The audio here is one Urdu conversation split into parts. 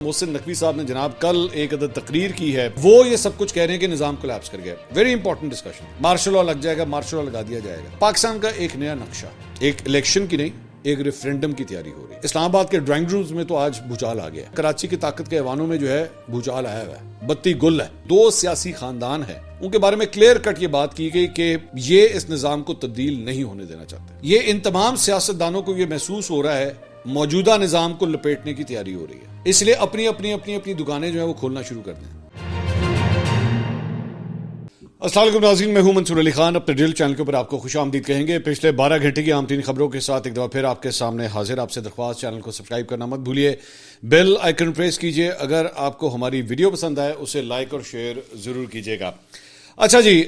محسن نقوی صاحب نے جناب کل ایک عدد تقریر کی ہے، وہ یہ سب کچھ کہہ رہے ہیں کہ نظام کولیپس کر گیا. Very important discussion. Martial law لگ جائے گا، مارشل لا لگا دیا جائے گا. پاکستان کا ایک نیا نقشہ، ایک الیکشن کی نہیں، ایک ریفرینڈم کی تیاری ہو رہی ہے. اسلام آباد کے ڈرائنگ رومز میں تو آج بھوچال آ گیا ہے. کراچی کی طاقت کے ایوانوں میں جو ہے بھوچال آیا ہوا ہے، بتی گل ہے. دو سیاسی خاندان ہیں، ان کے بارے میں کلیئر کٹ یہ بات کی گئی کہ یہ اس نظام کو تبدیل نہیں ہونے دینا چاہتے. یہ ان تمام سیاستدانوں کو یہ محسوس ہو رہا ہے موجودہ نظام کو لپیٹنے کی تیاری ہو رہی ہے، اس لیے اپنی دکانیں جو ہیں وہ کھولنا شروع کر دیں. السلام علیکم ناظرین، میں ہوں منصور علی خان. اپنے ڈیل چینل کے اوپر آپ کو خوش آمدید کہیں گے. پچھلے 12 گھنٹے کی عام ترین خبروں کے ساتھ ایک دفعہ پھر آپ کے سامنے حاضر. آپ سے درخواست، چینل کو سبسکرائب کرنا مت بھولیے، بیل آئیکن پریس کیجئے. اگر آپ کو ہماری ویڈیو پسند آئے اسے لائک اور شیئر ضرور کیجئے گا. اچھا جی،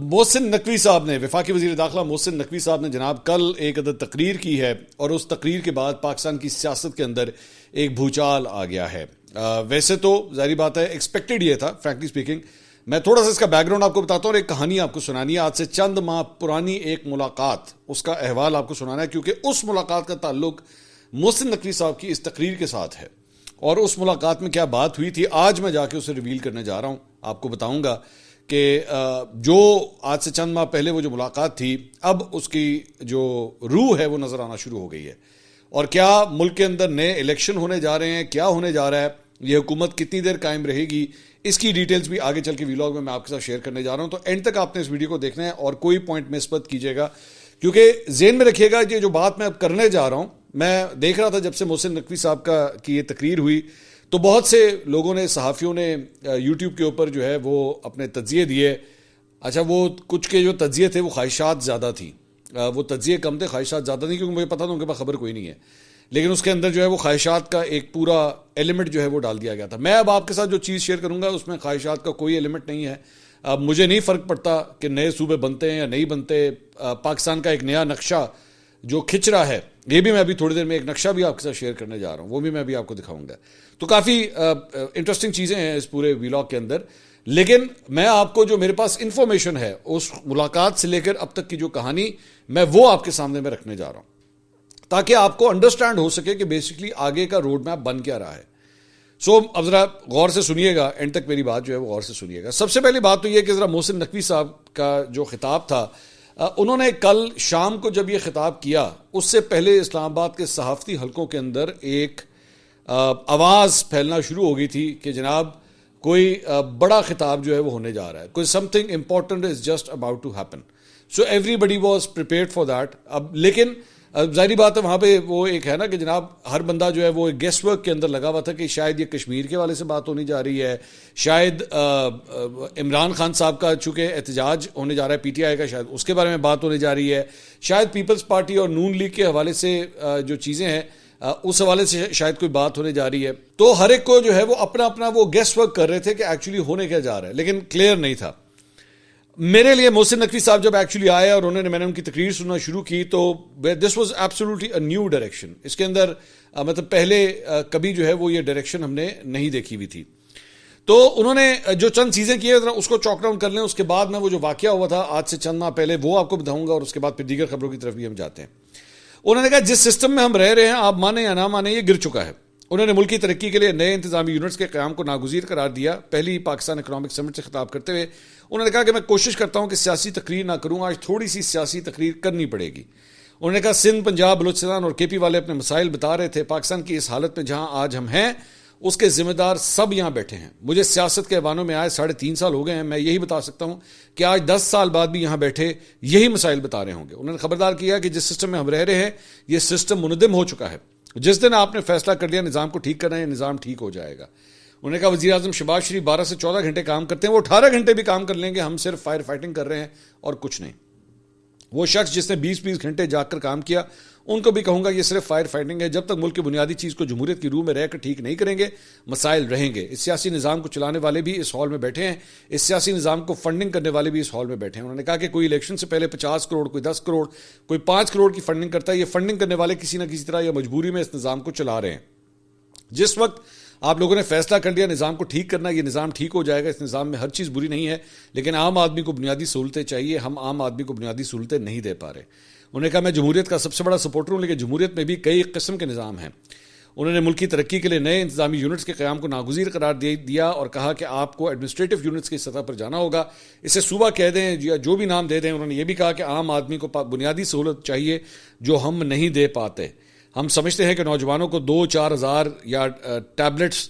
محسن نقوی صاحب نے، وفاقی وزیر داخلہ محسن نقوی صاحب نے جناب کل ایک عدد تقریر کی ہے، اور اس تقریر کے بعد پاکستان کی سیاست کے اندر ایک بھوچال آ گیا ہے. ویسے تو ظاہری بات ہے ایکسپیکٹڈ یہ تھا، فرینکلی اسپیکنگ. میں تھوڑا سا اس کا بیک گراؤنڈ آپ کو بتاتا ہوں اور ایک کہانی آپ کو سنانی ہے. آج سے چند ماہ پرانی ایک ملاقات، اس کا احوال آپ کو سنانا ہے، کیونکہ اس ملاقات کا تعلق محسن نقوی صاحب کی اس تقریر کے ساتھ ہے. اور اس ملاقات میں کیا بات ہوئی تھی آج میں جا کے اسے ریویل کرنے جا رہا ہوں. آپ کو بتاؤں گا کہ جو آج سے چند ماہ پہلے وہ جو ملاقات تھی، اب اس کی جو روح ہے وہ نظر آنا شروع ہو گئی ہے. اور کیا ملک کے اندر نئے الیکشن ہونے جا رہے ہیں، کیا ہونے جا رہا ہے، یہ حکومت کتنی دیر قائم رہے گی، اس کی ڈیٹیلز بھی آگے چل کے ویلاگ میں آپ کے ساتھ شیئر کرنے جا رہا ہوں. تو اینڈ تک آپ نے اس ویڈیو کو دیکھنا ہے اور کوئی پوائنٹ مس مت کیجیے گا، کیونکہ ذہن میں رکھیے گا یہ جو بات میں اب کرنے جا رہا ہوں. میں دیکھ رہا تھا جب سے محسن نقوی صاحب کی یہ تقریر ہوئی تو بہت سے لوگوں نے، صحافیوں نے یوٹیوب کے اوپر جو ہے وہ اپنے تجزیے دیے. اچھا، وہ کچھ کے جو تجزیے تھے وہ خواہشات زیادہ تھیں، وہ تجزیے کم تھے، خواہشات زیادہ نہیں، کیونکہ مجھے پتا تھا ان کے پاس خبر کوئی نہیں ہے. لیکن اس کے اندر جو ہے وہ خواہشات کا ایک پورا ایلیمنٹ جو ہے وہ ڈال دیا گیا تھا. میں اب آپ کے ساتھ جو چیز شیئر کروں گا اس میں خواہشات کا کوئی ایلیمنٹ نہیں ہے. اب مجھے نہیں فرق پڑتا کہ نئے صوبے بنتے ہیں یا نہیں بنتے. پاکستان کا ایک نیا نقشہ جو کھنچ رہا ہے، یہ بھی میں ابھی تھوڑی دیر میں ایک نقشہ بھی آپ کے ساتھ شیئر کرنے جا رہا ہوں، وہ بھی میں ابھی آپ کو دکھاؤں گا. تو کافی انٹرسٹنگ چیزیں ہیں اس پورے ویلاگ کے اندر. لیکن میں آپ کو جو میرے پاس انفارمیشن ہے اس ملاقات سے لے کر اب تک کی جو کہانی، میں وہ آپ کے سامنے میں رکھنے جا رہا ہوں، تاکہ آپ کو انڈرسٹینڈ ہو سکے کہ بیسکلی آگے کا روڈ میپ بن کیا رہا ہے. سو اب ذرا غور سے سنیے گا، اینڈ تک میری بات جو ہے وہ غور سے سنیے گا. سب سے پہلی بات تو یہ کہ ذرا محسن نقوی صاحب کا جو خطاب تھا، انہوں نے کل شام کو جب یہ خطاب کیا، اس سے پہلے اسلام آباد کے صحافتی حلقوں کے اندر ایک آواز پھیلنا شروع ہو گئی تھی کہ جناب کوئی بڑا خطاب جو ہے وہ ہونے جا رہا ہے، کوئی something important is just about to happen. So everybody was prepared for that. اب لیکن ظاہری بات ہے وہاں پہ وہ ایک ہے نا کہ جناب ہر بندہ جو ہے وہ گیس ورک کے اندر لگا ہوا تھا کہ شاید یہ کشمیر کے والے سے بات ہونے جا رہی ہے، شاید عمران خان صاحب کا چونکہ احتجاج ہونے جا رہا ہے پی ٹی آئی کا، شاید اس کے بارے میں بات ہونے جا رہی ہے، شاید پیپلز پارٹی اور نون لیگ کے حوالے سے جو چیزیں ہیں اس حوالے سے شاید کوئی بات ہونے جا رہی ہے. تو ہر ایک کو جو ہے وہ اپنا وہ گیس ورک کر رہے تھے کہ ایکچولی ہونے کیا جا رہا ہے، لیکن کلیئر نہیں تھا. میرے لیے محسن نقوی صاحب جب ایکچولی آئے اور میں نے ان کی تقریر سننا شروع کی تو this was absolutely a new direction. اس کے اندر مطلب پہلے کبھی جو ہے وہ یہ ڈائریکشن ہم نے نہیں دیکھی ہوئی تھی. تو انہوں نے جو چند چیزیں کی ہیں اس کو چاک ڈاؤن کر لیں. اس کے بعد میں وہ جو واقعہ ہوا تھا آج سے چند ماہ پہلے وہ آپ کو بتاؤں گا، اور اس کے بعد پھر دیگر خبروں کی طرف بھی ہم جاتے ہیں. انہوں نے کہا جس سسٹم میں ہم رہ رہے ہیں، آپ مانیں یا نہ مانیں، یہ گر چکا ہے. انہوں نے ملکی ترقی کے لیے نئے انتظامی یونٹس کے قیام کو ناگزیر قرار دیا. پہلی پاکستان اکنامک سمٹ سے خطاب کرتے ہوئے انہوں نے کہا کہ میں کوشش کرتا ہوں کہ سیاسی تقریر نہ کروں، آج تھوڑی سی سیاسی تقریر کرنی پڑے گی. انہوں نے کہا سندھ، پنجاب، بلوچستان اور کے پی والے اپنے مسائل بتا رہے تھے. پاکستان کی اس حالت میں جہاں آج ہم ہیں اس کے ذمہ دار سب یہاں بیٹھے ہیں. مجھے سیاست کے ایوانوں میں آئے 3.5 سال ہو گئے ہیں. میں یہی بتا سکتا ہوں کہ آج 10 سال بعد بھی یہاں بیٹھے یہی مسائل بتا رہے ہوں گے. انہوں نے خبردار کیا کہ جس سسٹم میں ہم رہ رہے ہیں یہ سسٹم منہدم ہو چکا ہے. جس دن آپ نے فیصلہ کر لیا نظام کو ٹھیک کرنا ہے، نظام ٹھیک ہو جائے گا. انہوں نے کہا وزیر اعظم شہباز شریف 12 سے 14 گھنٹے کام کرتے ہیں، وہ 18 گھنٹے بھی کام کر لیں گے، ہم صرف فائر فائٹنگ کر رہے ہیں اور کچھ نہیں. وہ شخص جس نے 20 گھنٹے جاگ کر کام کیا، ان کو بھی کہوں گا یہ صرف فائر فائٹنگ ہے. جب تک ملک کی بنیادی چیز کو جمہوریت کی روح میں رہ کر ٹھیک نہیں کریں گے، مسائل رہیں گے. اس سیاسی نظام کو چلانے والے بھی اس ہال میں بیٹھے ہیں، اس سیاسی نظام کو فنڈنگ کرنے والے بھی اس ہال میں بیٹھے ہیں. انہوں نے کہا کہ کوئی الیکشن سے پہلے 50 کروڑ، کوئی 10 کروڑ، کوئی 5 کروڑ کی فنڈنگ کرتا ہے. یہ فنڈنگ کرنے والے کسی نہ کسی طرح یا مجبوری میں اس نظام کو چلا رہے ہیں. جس وقت آپ لوگوں نے فیصلہ کر لیا نظام کو ٹھیک کرنا، یہ نظام ٹھیک ہو جائے گا. اس نظام میں ہر چیز بری نہیں ہے، لیکن عام آدمی کو بنیادی سہولتیں چاہیے. ہم عام آدمی کو بنیادی سہولتیں نہیں دے پا رہے. انہوں نے کہا میں جمہوریت کا سب سے بڑا سپورٹر ہوں، لیکن جمہوریت میں بھی کئی قسم کے نظام ہیں. انہوں نے ملک کی ترقی کے لیے نئے انتظامی یونٹس کے قیام کو ناگزیر قرار دیا اور کہا کہ آپ کو ایڈمنسٹریٹو یونٹس کی سطح پر جانا ہوگا، اسے صوبہ کہہ دیں یا جو بھی نام دے دیں۔ انہوں نے یہ بھی کہا کہ عام آدمی کو بنیادی سہولت چاہیے جو ہم نہیں دے پاتے۔ ہم سمجھتے ہیں کہ نوجوانوں کو 2-4 ہزار یا ٹیبلٹس،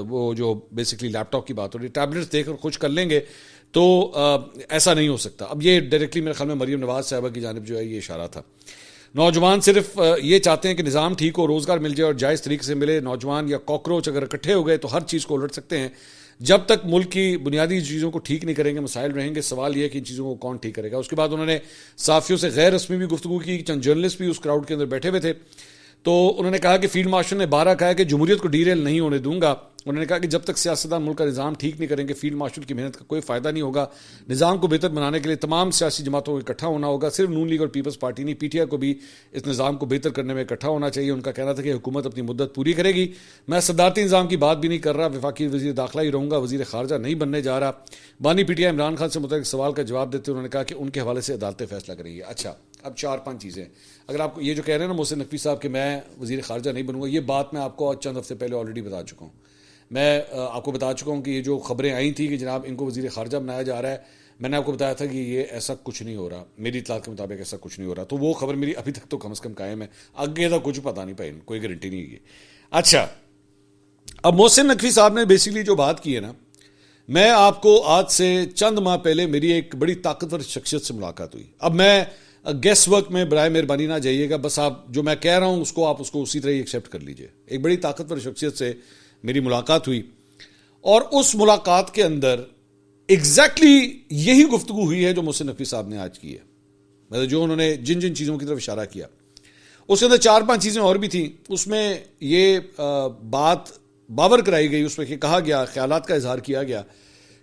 وہ جو بیسکلی لیپ ٹاپ کی بات ہو رہی ہے، ٹیبلٹس دے کر خوش کر لیں گے تو ایسا نہیں ہو سکتا۔ اب یہ ڈائریکٹلی میرے خیال میں مریم نواز صاحبہ کی جانب جو ہے یہ اشارہ تھا۔ نوجوان صرف یہ چاہتے ہیں کہ نظام ٹھیک ہو، روزگار مل جائے اور جائز طریقے سے ملے۔ نوجوان یا کاکروچ اگر اکٹھے ہو گئے تو ہر چیز کو الٹ سکتے ہیں۔ جب تک ملک کی بنیادی چیزوں کو ٹھیک نہیں کریں گے مسائل رہیں گے، سوال یہ ہے کہ ان چیزوں کو کون ٹھیک کرے گا۔ اس کے بعد انہوں نے صحافیوں سے غیر رسمی بھی گفتگو کی، چند جرنلسٹ بھی اس کراؤڈ کے اندر بیٹھے ہوئے تھے، تو انہوں نے کہا کہ فیلڈ مارشل نے 12 کہا کہ جمہوریت کو ڈیریل نہیں ہونے دوں گا۔ انہوں نے کہا کہ جب تک سیاستدان ملک کا نظام ٹھیک نہیں کریں گے فیلڈ مارشل کی محنت کا کوئی فائدہ نہیں ہوگا۔ نظام کو بہتر بنانے کے لیے تمام سیاسی جماعتوں کو اکٹھا ہونا ہوگا، صرف نون لیگ اور پیپلز پارٹی نہیں، پی ٹی آئی کو بھی اس نظام کو بہتر کرنے میں اکٹھا ہونا چاہیے۔ ان کا کہنا تھا کہ حکومت اپنی مدت پوری کرے گی، میں صدارتی نظام کی بات بھی نہیں کر رہا، وفاقی وزیر داخلہ ہی رہوں گا، وزیر خارجہ نہیں بننے جا رہا۔ بانی P T I Imran Khan سے متعلق سوال کا جواب دیتے انہوں نے کہا کہ ان کے حوالے سے عدالتیں فیصلہ کریں گی۔ اچھا، اب 4-5 چیزیں اگر آپ کو یہ جو کہہ رہے ہیں نا محسن نقوی صاحب کہ میں وزیر خارجہ نہیں بنوں گا، یہ بات میں آپ کو چند ہفتے پہلے آلریڈی بتا چکا ہوں۔ میں آپ کو بتا چکا ہوں کہ یہ جو خبریں آئی تھیں کہ جناب ان کو وزیر خارجہ بنایا جا رہا ہے، میں نے آپ کو بتایا تھا کہ یہ ایسا کچھ نہیں ہو رہا، میری اطلاعات کے مطابق ایسا کچھ نہیں ہو رہا، تو وہ خبر میری ابھی تک تو کم از کم قائم ہے، آگے تو کچھ پتا نہیں بھائی، کوئی گارنٹی نہیں ہے۔ اچھا، اب محسن نقوی صاحب نے بیسیکلی جو بات کی ہے نا، میں آپ کو آج سے چند ماہ پہلے میری ایک بڑی طاقتور شخصیت سے ملاقات ہوئی۔ اب میں گیس ورک میں برائے مہربانی نہ جائیے گا، بس آپ جو میں کہہ رہا ہوں آپ اس کو اسی طرح ہی ایکسیپٹ کر لیجئے۔ ایک بڑی طاقتور شخصیت سے میری ملاقات ہوئی اور اس ملاقات کے اندر ایگزیکٹلی یہی گفتگو ہوئی ہے جو محسن نقوی صاحب نے آج کی ہے، مطلب جو انہوں نے جن چیزوں کی طرف اشارہ کیا، اس کے اندر 4-5 چیزیں اور بھی تھیں۔ اس میں یہ بات باور کرائی گئی، اس میں یہ کہا گیا، خیالات کا اظہار کیا گیا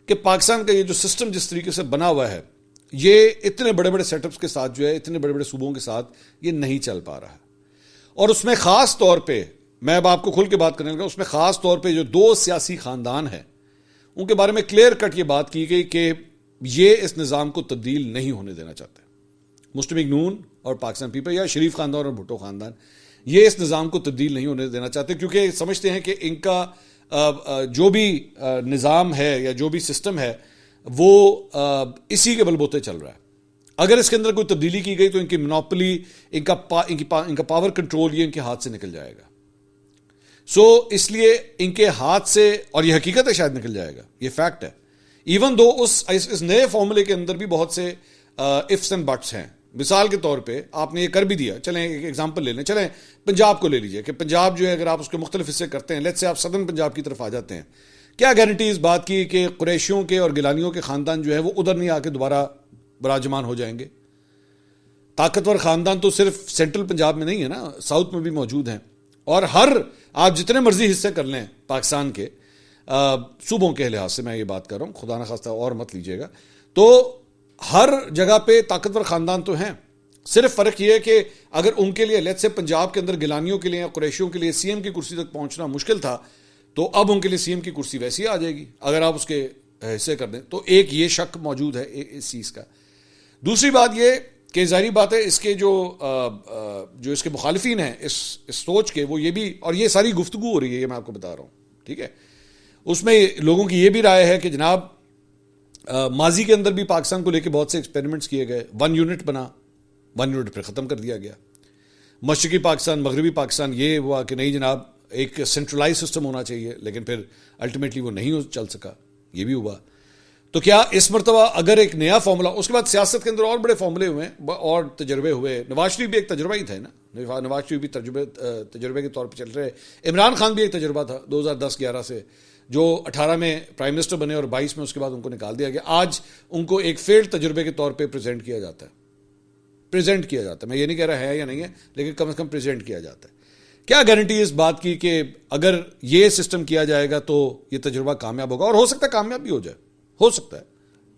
کہ پاکستان کا یہ جو سسٹم جس طریقے سے بنا ہوا ہے، یہ اتنے بڑے بڑے سیٹ اپس کے ساتھ جو ہے، اتنے بڑے بڑے صوبوں کے ساتھ یہ نہیں چل پا رہا ہے۔ اور اس میں خاص طور پہ میں اب آپ کو کھل کے بات کرنے لگا، اس میں خاص طور پہ جو 2 سیاسی خاندان ہیں ان کے بارے میں کلیئر کٹ یہ بات کی گئی کہ یہ اس نظام کو تبدیل نہیں ہونے دینا چاہتے۔ مسلم لیگ نون اور پاکستان پیپل یا شریف خاندان اور بھٹو خاندان یہ اس نظام کو تبدیل نہیں ہونے دینا چاہتے، کیونکہ سمجھتے ہیں کہ ان کا جو بھی نظام ہے یا جو بھی سسٹم ہے وہ اسی کے بل بوتے چل رہا ہے۔ اگر اس کے اندر کوئی تبدیلی کی گئی تو ان کی منوپلی، ان کا پاور کنٹرول یہ ان کے ہاتھ سے نکل جائے گا۔ اس لیے ان کے ہاتھ سے، اور یہ حقیقت ہے شاید نکل جائے گا، یہ فیکٹ ہے، ایون دو اس نئے فارمولے کے اندر بھی بہت سے ifs and buts ہیں۔ مثال کے طور پہ آپ نے یہ کر بھی دیا، چلیں ایک ایگزامپل لے لیں، چلیں پنجاب کو لے لیجئے کہ پنجاب جو ہے اگر آپ اس کے مختلف حصے کرتے ہیں، لیٹس سے آپ سدرن پنجاب کی طرف آ جاتے ہیں، کیا گارنٹی اس بات کی کہ قریشیوں کے اور گیلانیوں کے خاندان جو ہے وہ ادھر نہیں آ کے دوبارہ براجمان ہو جائیں گے؟ طاقتور خاندان تو صرف سینٹرل پنجاب میں نہیں ہے نا، ساؤتھ میں بھی موجود ہیں، اور آپ جتنے مرضی حصے کر لیں پاکستان کے صوبوں کے لحاظ سے میں یہ بات کر رہا ہوں، خدا نہ خواستہ اور مت لیجئے گا، تو ہر جگہ پہ طاقتور خاندان تو ہیں، صرف فرق یہ ہے کہ اگر ان کے لیے لیٹ سے پنجاب کے اندر گیلانیوں کے لیے یا قریشیوں کے لیے سی ایم کی کرسی تک پہنچنا مشکل تھا، تو اب ان کے لیے سی ایم کی کرسی ویسی آ جائے گی اگر آپ اس کے حصے کر دیں، تو ایک یہ شک موجود ہے اس چیز کا۔ دوسری بات یہ کہ ظاہری بات ہے اس کے جو اس کے مخالفین ہیں اس سوچ کے، وہ یہ بھی، اور یہ ساری گفتگو ہو رہی ہے، یہ میں آپ کو بتا رہا ہوں، ٹھیک ہے، اس میں لوگوں کی یہ بھی رائے ہے کہ جناب ماضی کے اندر بھی پاکستان کو لے کے بہت سے ایکسپیریمنٹس کیے گئے، 1 یونٹ بنا، 1 یونٹ پھر ختم کر دیا گیا، مشرقی پاکستان مغربی پاکستان یہ ہوا کہ نہیں جناب ایک سینٹرلائز سسٹم ہونا چاہیے، لیکن پھر الٹیمیٹلی وہ نہیں چل سکا، یہ بھی ہوا۔ تو کیا اس مرتبہ اگر ایک نیا فارمولا، اس کے بعد سیاست کے اندر اور بڑے فارمولے ہوئے اور تجربے ہوئے، نواز شریف بھی ایک تجربہ ہی تھا نا، نواز شریف بھی تجربے کے طور پہ چل رہے، عمران خان بھی ایک تجربہ تھا 2010-11 سے، جو 18 میں پرائم منسٹر بنے اور 22 میں اس کے بعد ان کو نکال دیا گیا، آج ان کو ایک فیلڈ تجربے کے طور پہ پریزنٹ کیا جاتا ہے، میں یہ نہیں کہہ رہا ہے یا نہیں ہے، لیکن کم از کم پریزنٹ کیا جاتا ہے۔ کیا گارنٹی اس بات کی کہ اگر یہ سسٹم کیا جائے گا تو یہ تجربہ کامیاب ہوگا، اور ہو سکتا ہے کامیاب بھی ہو جائے، ہو سکتا ہے۔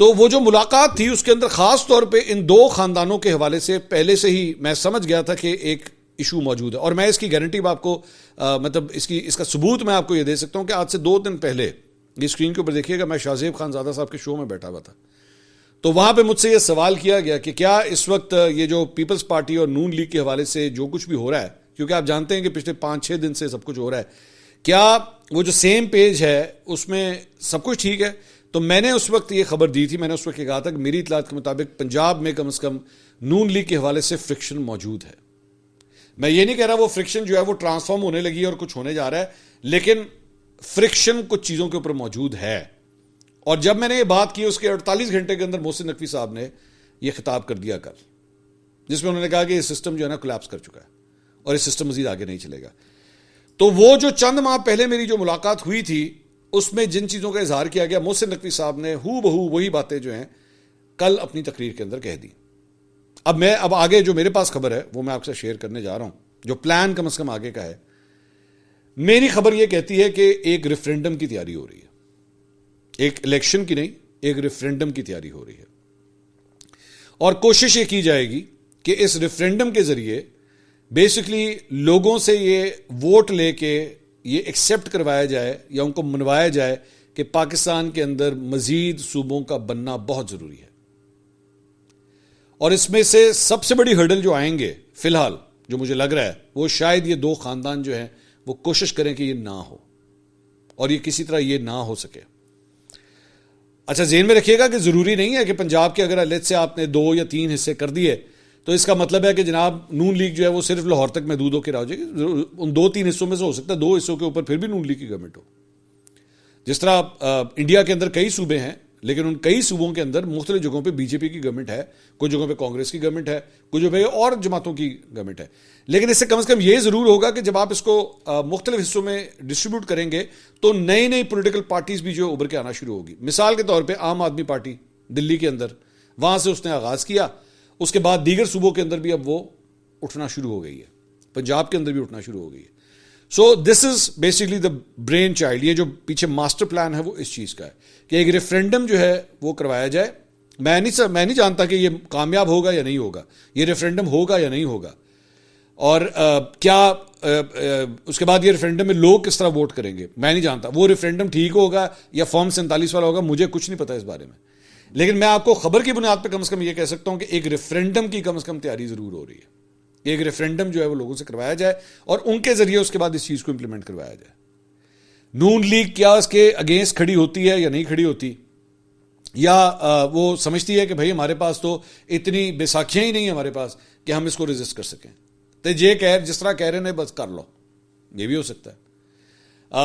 تو وہ جو ملاقات تھی اس کے اندر خاص طور پہ ان 2 خاندانوں کے حوالے سے پہلے سے ہی میں سمجھ گیا تھا کہ ایک ایشو موجود ہے، اور میں اس کی گارنٹی آپ کو مطلب اس کا ثبوت میں آپ کو یہ دے سکتا ہوں کہ آج سے 2 دن پہلے، یہ اسکرین کے اوپر دیکھیے گا، میں شاہ زیب خان زادہ صاحب کے شو میں بیٹھا ہوا تھا، تو وہاں پہ مجھ سے یہ سوال کیا گیا کہ کیا اس وقت یہ جو پیپلز پارٹی اور نون لیگ کے حوالے سے جو کچھ بھی ہو رہا ہے کیونکہ آپ جانتے ہیں کہ پچھلے 5-6 دن سے سب کچھ ہو رہا ہے. کیا وہ جو سیم پیج ہے اس میں سب کچھ ٹھیک ہے؟ تو میں نے اس وقت یہ خبر دی تھی, میں نے اس وقت یہ کہا تھا کہ میری اطلاعات کے مطابق پنجاب میں کم از کم نون لیگ کے حوالے سے فرکشن موجود ہے. میں یہ نہیں کہہ رہا وہ فرکشن جو ہے وہ ٹرانسفارم ہونے لگی ہے اور کچھ ہونے جا رہا ہے, لیکن فرکشن کچھ چیزوں کے اوپر موجود ہے. اور جب میں نے یہ بات کی اس کے 48 گھنٹے کے اندر محسن نقوی صاحب نے یہ خطاب کر دیا کل, جس میں انہوں نے کہا کہ یہ سسٹم جو ہے نا کولیپس کر چکا ہے اور یہ سسٹم مزید آگے نہیں چلے گا. تو وہ جو چند ماہ پہلے میری جو ملاقات ہوئی تھی اس میں جن چیزوں کا اظہار کیا گیا, محسن نقوی صاحب نے ہو بہو وہی باتیں جو ہیں کل اپنی تقریر کے اندر کہہ دی. اب آگے جو میرے پاس خبر ہے وہ میں آپ سے شیئر کرنے جا رہا ہوں, جو پلان کم از کم آگے کا ہے. میری خبر یہ کہتی ہے کہ ایک ریفرینڈم کی تیاری ہو رہی ہے, ایک الیکشن کی نہیں, ایک ریفرینڈم کی تیاری ہو رہی ہے. اور کوشش یہ کی جائے گی کہ اس ریفرینڈم کے ذریعے بیسکلی لوگوں سے یہ ووٹ لے کے یہ ایکسیپٹ کروایا جائے یا ان کو منوایا جائے کہ پاکستان کے اندر مزید صوبوں کا بننا بہت ضروری ہے. اور اس میں سے سب سے بڑی ہرڈل جو آئیں گے فی الحال جو مجھے لگ رہا ہے وہ شاید یہ 2 خاندان جو ہیں وہ کوشش کریں کہ یہ نہ ہو اور یہ کسی طرح یہ نہ ہو سکے. اچھا ذہن میں رکھیے گا کہ ضروری نہیں ہے کہ پنجاب کے اگر لیٹ سے آپ نے 2 یا 3 حصے کر دیے تو اس کا مطلب ہے کہ جناب نون لیگ جو ہے وہ صرف لاہور تک محدود ہو کے رہ جائے گی. ان 2-3 حصوں میں سے ہو سکتا ہے 2 حصوں کے اوپر پھر بھی نون لیگ کی گورنمنٹ ہو. جس طرح انڈیا کے اندر کئی صوبے ہیں لیکن ان کئی صوبوں کے اندر مختلف جگہوں پہ بی جے پی کی گورنمنٹ ہے, کچھ جگہوں پہ کانگریس کی گورنمنٹ ہے, کچھ جگہوں پہ اور جماعتوں کی گورنمنٹ ہے. لیکن اس سے کم از کم یہ ضرور ہوگا کہ جب آپ اس کو مختلف حصوں میں ڈسٹریبیوٹ کریں گے تو نئی پولیٹیکل پارٹیز بھی جو ابھر کے آنا شروع ہوگی. مثال کے طور پہ عام آدمی پارٹی دلی کے اندر, وہاں سے اس نے آغاز کیا, اس کے بعد دیگر صوبوں کے اندر بھی اب وہ اٹھنا شروع ہو گئی ہے, پنجاب کے اندر بھی اٹھنا شروع ہو گئی ہے. So this is basically the brainchild. یہ جو پیچھے ماسٹر پلان ہے وہ اس چیز کا ہے کہ ایک ریفرینڈم جو ہے وہ کروایا جائے. میں نہیں جانتا کہ یہ کامیاب ہوگا یا نہیں ہوگا, یہ ریفرینڈم ہوگا یا نہیں ہوگا, اور کیا اس کے بعد یہ ریفرینڈم میں لوگ کس طرح ووٹ کریں گے میں نہیں جانتا. وہ ریفرینڈم ٹھیک ہوگا یا فارم 47 والا ہوگا مجھے کچھ نہیں پتا اس بارے میں. لیکن میں آپ کو خبر کی بنیاد پہ کم از کم یہ کہہ سکتا ہوں کہ ایک ریفرینڈم کی کم از کم تیاری ضرور ہو رہی ہے. ایک ریفرینڈم جو ہے وہ لوگوں سے کروایا جائے اور ان کے ذریعے اس کے بعد اس چیز کو امپلیمنٹ کروایا جائے. نون لیگ کیا اس کے اگینسٹ کھڑی ہوتی ہے یا نہیں کھڑی ہوتی, یا وہ سمجھتی ہے کہ بھائی ہمارے پاس تو اتنی بیساکھیاں ہی نہیں ہمارے پاس کہ ہم اس کو ریزسٹ کر سکیں, تو جس طرح کہہ رہے ہیں بس کر لو. یہ بھی ہو سکتا ہے.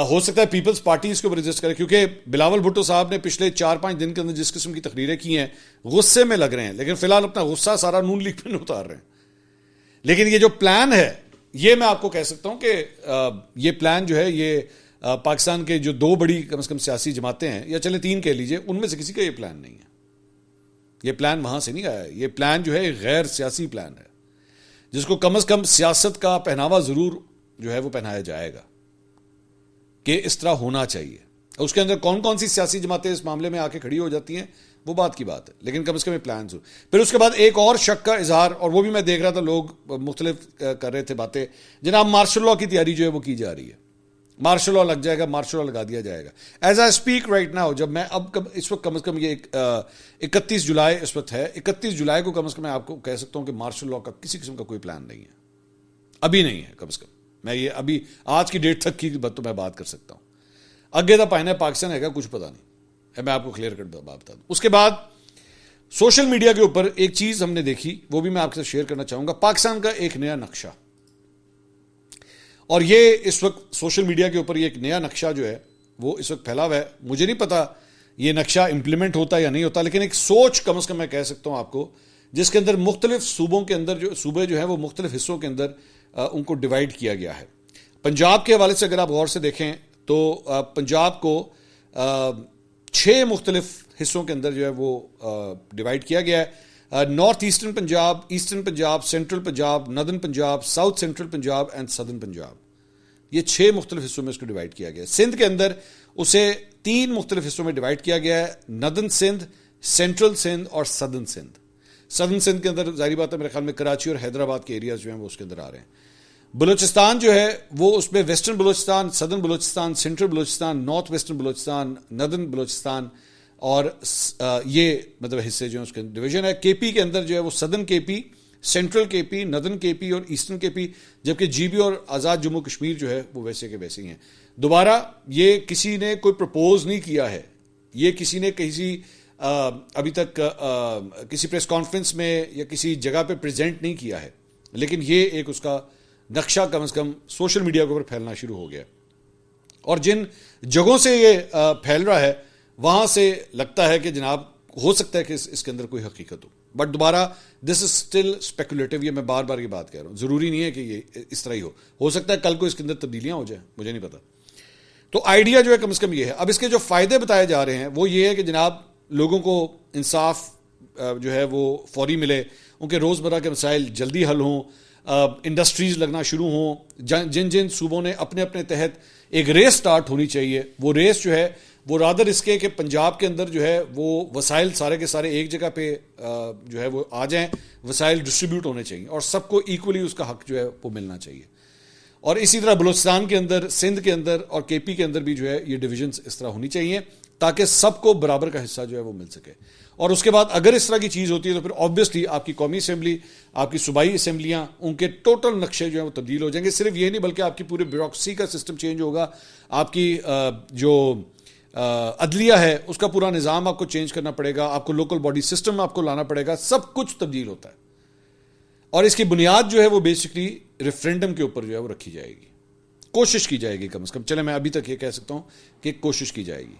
ہو سکتا ہے پیپلز پارٹی اس کے اوپر رجسٹ کرے, کیونکہ بلاول بھٹو صاحب نے پچھلے 4-5 دن کے اندر جس قسم کی تقریریں کی ہیں غصے میں لگ رہے ہیں, لیکن فی الحال اپنا غصہ سارا نون لیگ پہ اتار رہے ہیں. لیکن یہ جو پلان ہے یہ میں آپ کو کہہ سکتا ہوں کہ یہ پلان جو ہے یہ پاکستان کے جو 2 بڑی کم از کم سیاسی جماعتیں ہیں, یا چلے 3 کہہ لیجئے, ان میں سے کسی کا یہ پلان نہیں ہے. یہ پلان وہاں سے نہیں آیا ہے. یہ پلان جو ہے ایک غیر سیاسی پلان ہے جس کو کم از کم سیاست کا پہناوا ضرور جو ہے وہ پہنایا جائے گا کہ اس طرح ہونا چاہیے. اس کے اندر کون کون سی سیاسی جماعتیں اس معاملے میں آ کے کھڑی ہو جاتی ہیں وہ بات کی بات ہے, لیکن کم از کم یہ پلان ضرور. پھر اس کے بعد ایک اور شک کا اظہار, اور وہ بھی میں دیکھ رہا تھا لوگ مختلف کر رہے تھے باتیں, جناب مارشل لاء کی تیاری جو ہے وہ کی جا رہی ہے. مارشل لاء لگ جائے گا, مارشل لاء لگا دیا جائے گا. As I speak right now, جب میں اس وقت کم از کم یہ 31 جولائی اس وقت ہے, 31 جولائی کو کم از کم میں آپ کو کہہ سکتا ہوں کہ مارشل لاء کا کسی قسم کا کوئی پلان نہیں ہے, ابھی نہیں ہے. کم از کم میں یہ ابھی آج کی ڈیٹ تک کی تو میں بات کر سکتا ہوں. اگے دا پائنا پاکستان ہے گا کچھ پتا نہیں, میں آپ کو کلیئر کر بات بتا دوں. اس کے بعد سوشل میڈیا کے اوپر ایک چیز ہم نے دیکھی, وہ بھی میں آپ کے ساتھ شیئر کرنا چاہوں گا. پاکستان کا ایک نیا نقشہ, اور یہ اس وقت سوشل میڈیا کے اوپر یہ ایک نیا نقشہ جو ہے وہ اس وقت پھیلا ہوا ہے. مجھے نہیں پتا یہ نقشہ امپلیمنٹ ہوتا یا نہیں ہوتا, لیکن ایک سوچ کم از کم میں کہہ سکتا ہوں آپ کو, جس کے اندر مختلف صوبوں کے اندر صوبے جو ہیں وہ مختلف حصوں کے اندر ان کو ڈیوائڈ کیا گیا ہے. پنجاب کے حوالے سے اگر آپ غور سے دیکھیں تو پنجاب کو 6 مختلف حصوں کے اندر جو ہے وہ ڈیوائڈ کیا گیا ہے. North eastern Punjab, eastern Punjab, central Punjab, northern Punjab, south central Punjab and southern Punjab. یہ 6 مختلف حصوں میں اس کو ڈیوائڈ کیا گیا ہے. سندھ کے اندر اسے 3 مختلف حصوں میں ڈیوائڈ کیا گیا ہے, نردرن سندھ, سینٹرل سندھ اور سدرن سندھ. سدرن سندھ کے اندر ظاہری بات ہے میرے خیال میں کراچی اور حیدرآباد کے ایریاز جو ہیں وہ اس کے اندر آ رہے ہیں. بلوچستان جو ہے وہ اس میں western Balochistan, southern Balochistan, central Balochistan, north western Balochistan, northern Balochistan, اور یہ مطلب حصے جو ہیں اس کے ڈویژن ہے. کے پی کے اندر جو ہے وہ سدرن کے پی, سینٹرل کے پی، ندرن کے پی اور ایسٹرن کے پی، جبکہ جی بی اور آزاد جموں کشمیر جو ہے وہ ویسے کے ویسے ہی ہیں. دوبارہ یہ کسی نے کوئی پرپوز نہیں کیا ہے، یہ کسی نے ابھی تک کسی پریس کانفرنس میں یا کسی جگہ پہ پریزنٹ نہیں کیا ہے، لیکن یہ ایک اس کا نقشہ کم از کم سوشل میڈیا کے اوپر پھیلنا شروع ہو گیا. اور جن جگہوں سے یہ پھیل رہا ہے وہاں سے لگتا ہے کہ جناب ہو سکتا ہے کہ اس کے اندر کوئی حقیقت ہو، بٹ دوبارہ دس از اسٹل اسپیکولیٹو. یہ میں بار بار یہ بات کہہ رہا ہوں، ضروری نہیں ہے کہ یہ اس طرح ہی ہو سکتا ہے کل کو اس کے اندر تبدیلیاں ہو جائیں، مجھے نہیں پتا. تو آئیڈیا جو ہے کم از کم یہ ہے. اب اس کے جو فائدے بتائے جا رہے ہیں وہ یہ ہے کہ جناب لوگوں کو انصاف جو ہے وہ فوری ملے، ان کے روزمرہ کے مسائل جلدی حل ہوں، انڈسٹریز لگنا شروع ہوں. جن صوبوں نے اپنے اپنے تحت ایک ریس سٹارٹ ہونی چاہیے، وہ ریس جو ہے وہ رادر اس کے کہ پنجاب کے اندر جو ہے وہ وسائل سارے کے سارے ایک جگہ پہ جو ہے وہ آ جائیں، وسائل ڈسٹریبیوٹ ہونے چاہیے اور سب کو ایکولی اس کا حق جو ہے وہ ملنا چاہیے. اور اسی طرح بلوچستان کے اندر، سندھ کے اندر اور کے پی کے اندر بھی جو ہے یہ ڈویژنز اس طرح ہونی چاہیے تاکہ سب کو برابر کا حصہ جو ہے وہ مل سکے. اور اس کے بعد اگر اس طرح کی چیز ہوتی ہے تو پھر آبویسلی آپ کی قومی اسمبلی، آپ کی صوبائی اسمبلیاں، ان کے ٹوٹل نقشے جو ہیں وہ تبدیل ہو جائیں گے. صرف یہ نہیں بلکہ آپ کی پورے بیوروکریسی کا سسٹم چینج ہوگا، آپ کی جو عدلیہ ہے اس کا پورا نظام آپ کو چینج کرنا پڑے گا، آپ کو لوکل باڈی سسٹم آپ کو لانا پڑے گا، سب کچھ تبدیل ہوتا ہے. اور اس کی بنیاد جو ہے وہ بیسکلی ریفرینڈم کے اوپر جو ہے وہ رکھی جائے گی، کوشش کی جائے گی کم از کم. چلے میں ابھی تک یہ کہہ سکتا ہوں کہ کوشش کی جائے گی.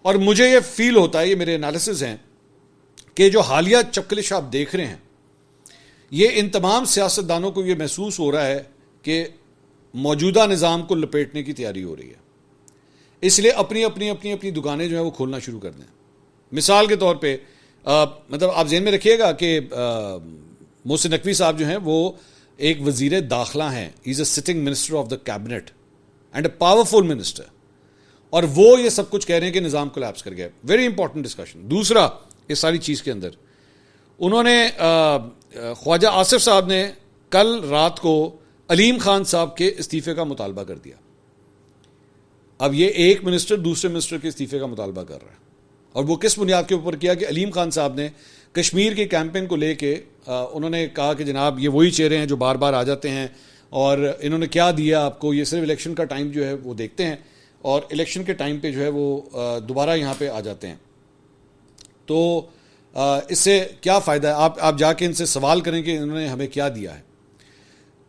اور مجھے یہ فیل ہوتا ہے، یہ میرے انالیسز ہیں کہ جو حالیہ چپکلش آپ دیکھ رہے ہیں یہ ان تمام سیاستدانوں کو یہ محسوس ہو رہا ہے کہ موجودہ نظام کو لپیٹنے کی تیاری ہو رہی ہے، اس لیے اپنی دکانیں جو ہیں وہ کھولنا شروع کر دیں. مثال کے طور پہ مطلب آپ ذہن میں رکھیے گا کہ محسن نقوی صاحب جو ہیں وہ ایک وزیر داخلہ ہیں، he is a sitting minister of the cabinet and a powerful minister, اور وہ یہ سب کچھ کہہ رہے ہیں کہ نظام کولیپس کر گیا. Very important discussion. دوسرا اس ساری چیز کے اندر انہوں نے خواجہ آصف صاحب نے کل رات کو علیم خان صاحب کے استعفے کا مطالبہ کر دیا. اب یہ ایک منسٹر دوسرے منسٹر کے استعفے کا مطالبہ کر رہا ہے، اور وہ کس بنیاد کے اوپر کیا کہ علیم خان صاحب نے کشمیر کے کیمپین کو لے کے انہوں نے کہا کہ جناب یہ وہی چہرے ہیں جو بار بار آ جاتے ہیں، اور انہوں نے کیا دیا آپ کو، یہ صرف الیکشن کا ٹائم جو ہے وہ دیکھتے ہیں اور الیکشن کے ٹائم پہ جو ہے وہ دوبارہ یہاں پہ آ جاتے ہیں. تو اس سے کیا فائدہ ہے؟ آپ جا کے ان سے سوال کریں کہ انہوں نے ہمیں کیا دیا ہے.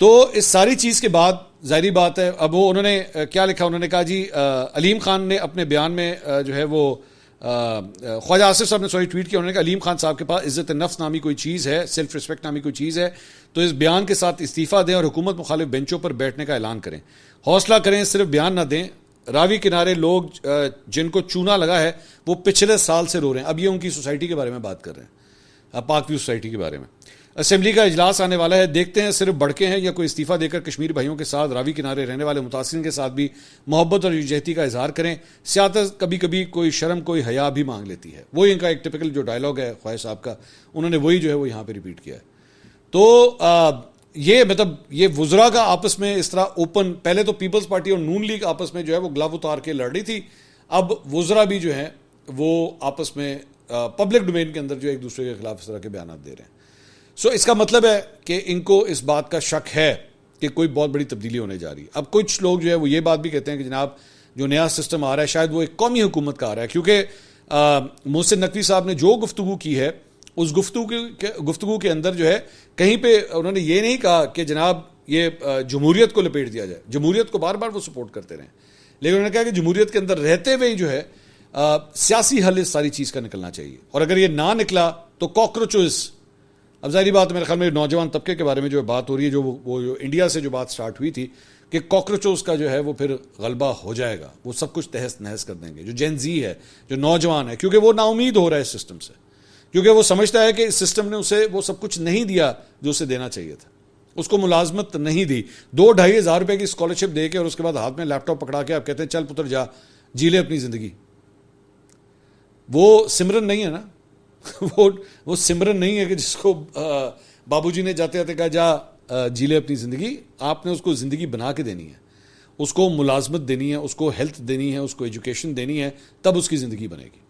تو اس ساری چیز کے بعد ظاہری بات ہے اب وہ انہوں نے کیا لکھا، انہوں نے کہا جی علیم خان نے اپنے بیان میں جو ہے وہ خواجہ آصف صاحب نے ٹویٹ کیا، انہوں نے کہا علیم خان صاحب کے پاس عزت نفس نامی کوئی چیز ہے، سیلف ریسپیکٹ نامی کوئی چیز ہے، تو اس بیان کے ساتھ استعفیٰ دیں اور حکومت مخالف بینچوں پر بیٹھنے کا اعلان کریں. حوصلہ کریں، صرف بیان نہ دیں. راوی کنارے لوگ جن کو چونا لگا ہے وہ پچھلے سال سے رو رہے ہیں. اب یہ ان کی سوسائٹی کے بارے میں بات کر رہے ہیں، پاک ویو سوسائٹی کے بارے میں. اسمبلی کا اجلاس آنے والا ہے، دیکھتے ہیں صرف بڑکے ہیں یا کوئی استعفیٰ دے کر کشمیر بھائیوں کے ساتھ راوی کنارے رہنے والے متاثرین کے ساتھ بھی محبت اور یکجہتی کا اظہار کریں. سیاست کبھی کبھی کوئی شرم کوئی حیا بھی مانگ لیتی ہے. وہی ان کا ایک ٹپکل جو ڈائلاگ ہے خواجہ صاحب کا، انہوں نے وہی جو ہے وہ یہاں پہ ریپیٹ کیا ہے. تو یہ مطلب یہ وزراء کا آپس میں اس طرح اوپن، پہلے تو پیپلز پارٹی اور نون لیگ آپس میں جو ہے وہ گلو اتار کے لڑ رہی تھی، اب وزراء بھی جو ہیں وہ آپس میں پبلک ڈومین کے اندر جو ایک دوسرے کے خلاف اس طرح کے بیانات دے رہے ہیں. سو اس کا مطلب ہے کہ ان کو اس بات کا شک ہے کہ کوئی بہت بڑی تبدیلی ہونے جا رہی ہے. اب کچھ لوگ جو ہے وہ یہ بات بھی کہتے ہیں کہ جناب جو نیا سسٹم آ رہا ہے شاید وہ ایک قومی حکومت کا آ رہا ہے، کیونکہ محسن نقوی صاحب نے جو گفتگو کی ہے اس گفتگو کے اندر جو ہے کہیں پہ انہوں نے یہ نہیں کہا کہ جناب یہ جمہوریت کو لپیٹ دیا جائے. جمہوریت کو بار بار وہ سپورٹ کرتے رہیں، لیکن انہوں نے کہا کہ جمہوریت کے اندر رہتے ہوئے جو ہے سیاسی حل اس ساری چیز کا نکلنا چاہیے، اور اگر یہ نہ نکلا تو کاکروچز. اب ظاہری بات میرے خیال میں نوجوان طبقے کے بارے میں جو بات ہو رہی ہے، جو انڈیا سے جو بات سٹارٹ ہوئی تھی کہ کاکروچز کا جو ہے وہ پھر غلبہ ہو جائے گا، وہ سب کچھ تہس نہس کر دیں گے. جو جین زی ہے، جو نوجوان ہے، کیونکہ وہ نا امید ہو رہا ہے اس سسٹم سے، کیونکہ وہ سمجھتا ہے کہ اس سسٹم نے اسے وہ سب کچھ نہیں دیا جو اسے دینا چاہیے تھا. اس کو ملازمت نہیں دی، 2-2.5 ہزار روپے کی اسکالرشپ دے کے اور اس کے بعد ہاتھ میں لیپ ٹاپ پکڑا کے آپ کہتے ہیں چل پتر جا جی لے اپنی زندگی. وہ سمرن نہیں ہے نا وہ سمرن نہیں ہے کہ جس کو بابو جی نے جاتے جاتے کہا جا جی لے اپنی زندگی. آپ نے اس کو زندگی بنا کے دینی ہے، اس کو ملازمت دینی ہے، اس کو ہیلتھ دینی ہے، اس کو ایجوکیشن دینی ہے، تب اس کی زندگی بنے گی.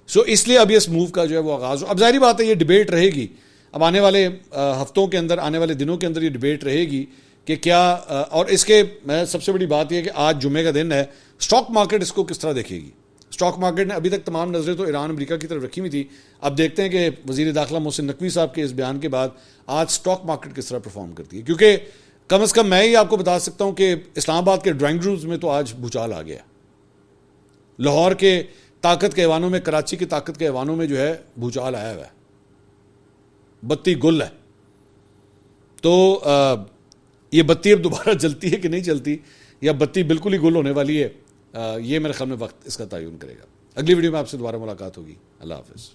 سو اس لیے ابھی اس موو کا جو ہے وہ آغاز ہو. اب ظاہری بات ہے یہ ڈبیٹ رہے گی. اب آنے والے ہفتوں کے اندر، آنے والے دنوں کے اندر یہ ڈبیٹ رہے گی کہ کیا، اور اس کے میں سب سے بڑی بات یہ ہے کہ آج جمعے کا دن ہے، اسٹاک مارکیٹ اس کو کس طرح دیکھے گی. اسٹاک مارکیٹ نے ابھی تک تمام نظریں تو ایران امریکہ کی طرف رکھی ہوئی تھی. اب دیکھتے ہیں کہ وزیر داخلہ محسن نقوی صاحب کے اس بیان کے بعد آج اسٹاک مارکیٹ کس طرح پرفارم کرتی ہے. کیونکہ کم از کم میں ہی آپ کو بتا سکتا ہوں کہ اسلام آباد کے ڈرائنگ رومز میں تو آج بھوچال آ گیا. لاہور کے طاقت کے ایوانوں میں، کراچی کی طاقت کے ایوانوں میں جو ہے بھوچال آیا ہوا ہے، بتی گل ہے. تو یہ بتی اب دوبارہ جلتی ہے کہ نہیں جلتی، یا بتی بالکل ہی گل ہونے والی ہے، یہ میرے خیال میں وقت اس کا تعین کرے گا. اگلی ویڈیو میں آپ سے دوبارہ ملاقات ہوگی. اللہ حافظ.